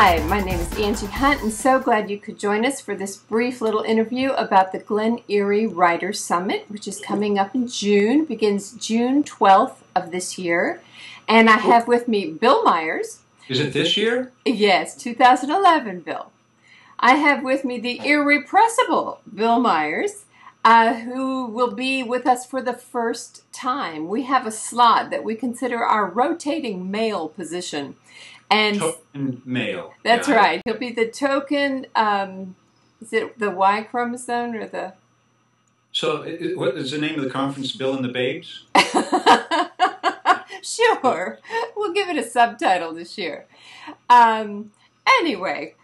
Hi, my name is Angie Hunt, and so glad you could join us for this brief little interview about the Glen Eryie Writers Summit, which is coming up in June, begins June 12th of this year. And I have with me Bill Myers. Is it this year? Yes, 2011, Bill. I have with me the irrepressible Bill Myers, who will be with us for the first time. We have a slot that we consider our rotating male position. And token male. That's right. He'll be the token, is it the Y chromosome or the... So what is the name of the conference, Bill and the Babes? Sure. We'll give it a subtitle this year. Anyway,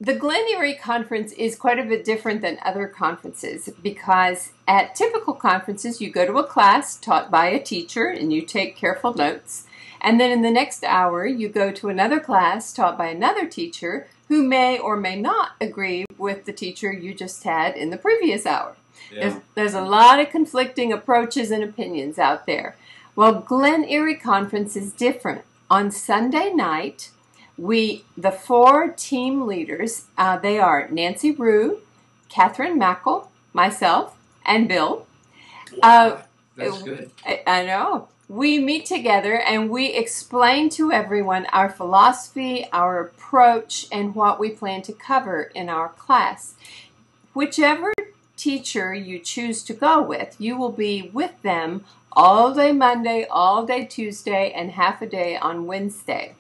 the Glen Eryie conference is quite a bit different than other conferences because at typical conferences, you go to a class taught by a teacher and you take careful notes. And then in the next hour, you go to another class taught by another teacher who may or may not agree with the teacher you just had in the previous hour. Yeah. There's a lot of conflicting approaches and opinions out there. Well, Glen Eryie Conference is different. On Sunday night, the four team leaders, they are Nancy Rue, Catherine Mackle, myself, and Bill. Wow, that's good. I know. We meet together and we explain to everyone our philosophy, our approach, and what we plan to cover in our class. Whichever teacher you choose to go with, you will be with them all day Monday, all day Tuesday, and half a day on Wednesday.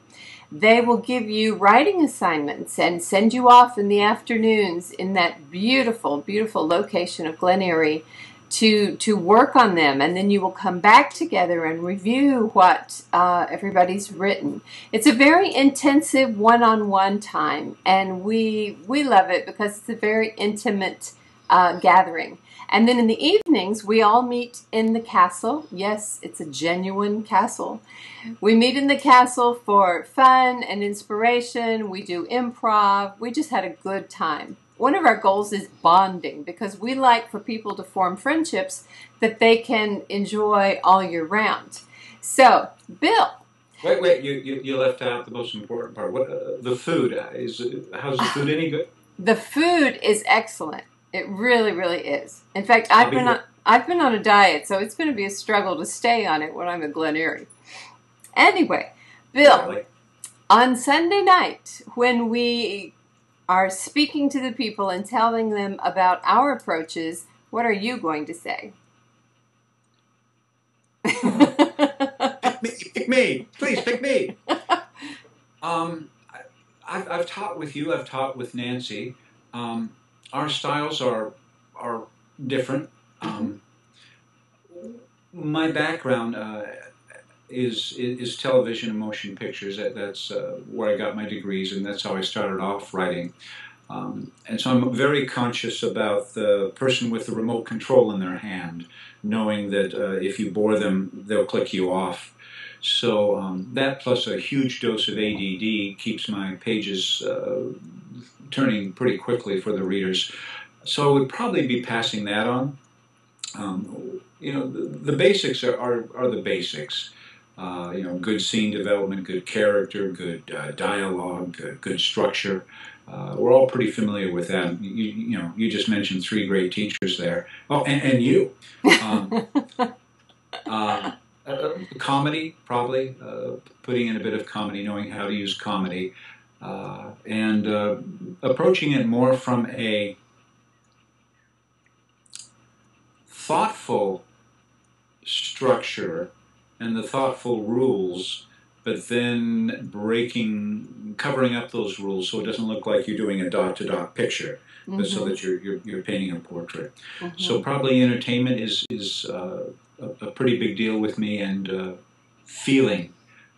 They will give you writing assignments and send you off in the afternoons in that beautiful, beautiful location of Glen Eryie to work on them, and then you will come back together and review what everybody's written. It's a very intensive one-on-one time, and we love it because it's a very intimate gathering. And then in the evenings, we all meet in the castle. Yes, it's a genuine castle. We meet in the castle for fun and inspiration. We do improv. We just had a good time. One of our goals is bonding because we like for people to form friendships that they can enjoy all year round. So, Bill. Wait, you left out the most important part. What the food? How's the food any good? The food is excellent. It really, really is. In fact, I've been on a diet, so it's going to be a struggle to stay on it when I'm at Glen Eryie. Anyway, Bill, really? On Sunday night when we are speaking to the people and telling them about our approaches, what are you going to say? Pick me. Please pick me. I've taught with you. I've taught with Nancy. Our styles are different. My background is television and motion pictures. That's where I got my degrees, and that's how I started off writing. And so I'm very conscious about the person with the remote control in their hand, knowing that if you bore them, they'll click you off. So that plus a huge dose of ADD keeps my pages turning pretty quickly for the readers. So I would probably be passing that on. You know, the basics are the basics. You know, good scene development, good character, good dialogue, good structure. We're all pretty familiar with that. You know, you just mentioned three great teachers there. Oh, and you. Comedy, probably. Putting in a bit of comedy, knowing how to use comedy. And approaching it more from a thoughtful structure and the thoughtful rules, but then covering up those rules so it doesn't look like you're doing a dot-to-dot picture, but so that you're painting a portrait. So probably entertainment is a pretty big deal with me, and feeling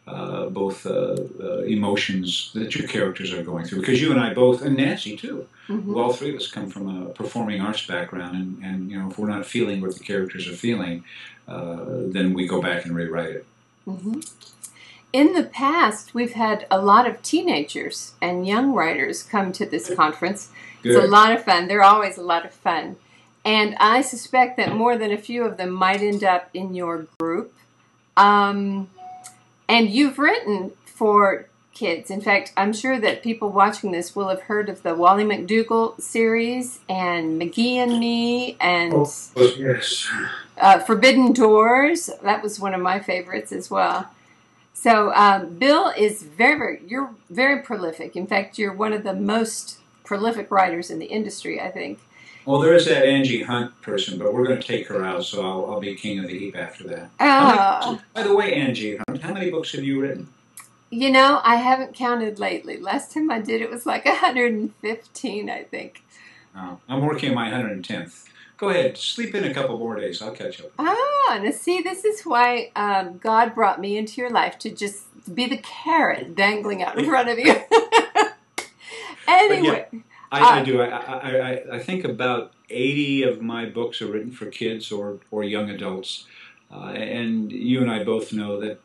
both emotions that your characters are going through. Because you and I both, and Nancy too, all three of us come from a performing arts background, and you know, if we're not feeling what the characters are feeling, then we go back and rewrite it. In the past, we've had a lot of teenagers and young writers come to this conference. Good. It's a lot of fun. They're always a lot of fun. And I suspect that more than a few of them might end up in your group. And you've written for kids. In fact, I'm sure that people watching this will have heard of the Wally McDougall series and McGee and Me and yes. Forbidden Doors. That was one of my favorites as well. So Bill is you're very prolific. In fact, you're one of the most prolific writers in the industry, I think. Well, there is that Angie Hunt person, but we're going to take her out, so I'll be king of the heap after that. By the way, Angie Hunt, how many books have you written? You know, I haven't counted lately. Last time I did, it was like 115, I think. Oh, I'm working on my 110th. Go ahead, sleep in a couple more days. I'll catch up. Ah, now see, this is why God brought me into your life, to just be the carrot dangling out in front of you. Anyway. Yeah, I do. I think about 80 of my books are written for kids or young adults. And you and I both know that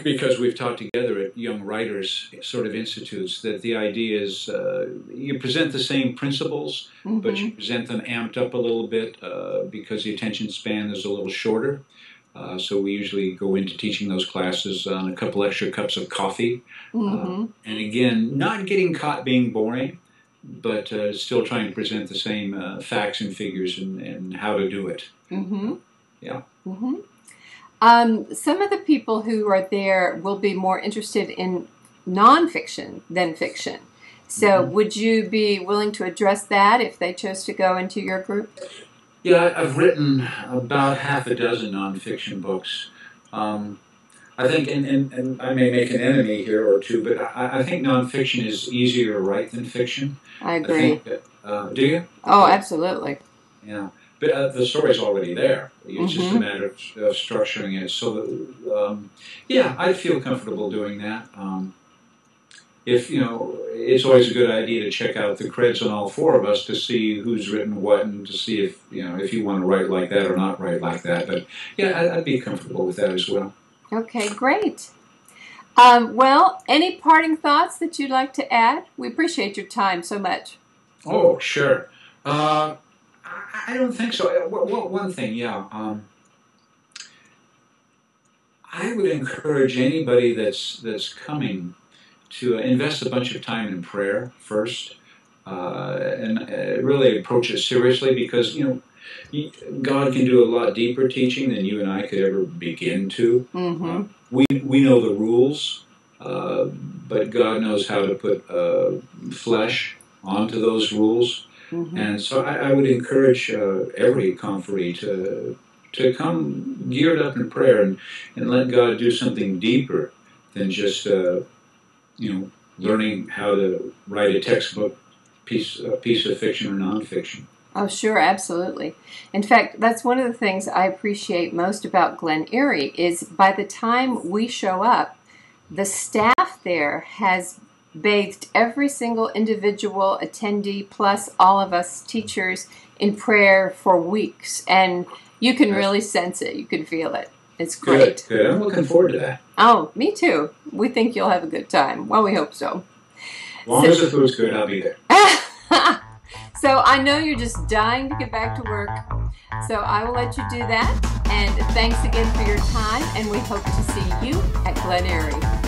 because we've taught together at Young Writers sort of institutes, that the idea is you present the same principles, but you present them amped up a little bit because the attention span is a little shorter. So we usually go into teaching those classes on a couple extra cups of coffee. And again, not getting caught being boring, but still trying to present the same facts and figures and how to do it. Yeah. Some of the people who are there will be more interested in nonfiction than fiction. So would you be willing to address that if they chose to go into your group? Yeah, I've written about half a dozen nonfiction books. I think, and I may make an enemy here or two, but I think nonfiction is easier to write than fiction. I agree. I think that, do you? Oh, absolutely. Yeah, but the story's already there. It's just a matter of structuring it. So, yeah, I'd feel comfortable doing that. If, you know, it's always a good idea to check out the creds on all four of us to see who's written what and to see if, you know, if you want to write like that or not write like that. But, yeah, I'd be comfortable with that as well. Okay, great. Well, any parting thoughts that you'd like to add? We appreciate your time so much. Oh, sure. I don't think so. One thing, yeah. I would encourage anybody that's coming to invest a bunch of time in prayer first, and really approach it seriously, because, you know, God can do a lot deeper teaching than you and I could ever begin to. We know the rules, but God knows how to put flesh onto those rules. And so I would encourage every confrere to come geared up in prayer and let God do something deeper than just you know, learning how to write a textbook piece of fiction or nonfiction. Oh, sure, absolutely. In fact, that's one of the things I appreciate most about Glen Eryie is by the time we show up, the staff there has bathed every single individual attendee plus all of us teachers in prayer for weeks. And you can really sense it. You can feel it. It's great. Good. I'm looking forward to that. Oh, me too. We think you'll have a good time. Well, we hope so. As long as the food's good, I'll be there. So I know you're just dying to get back to work. So I will let you do that. And thanks again for your time. And we hope to see you at Glen Eryie.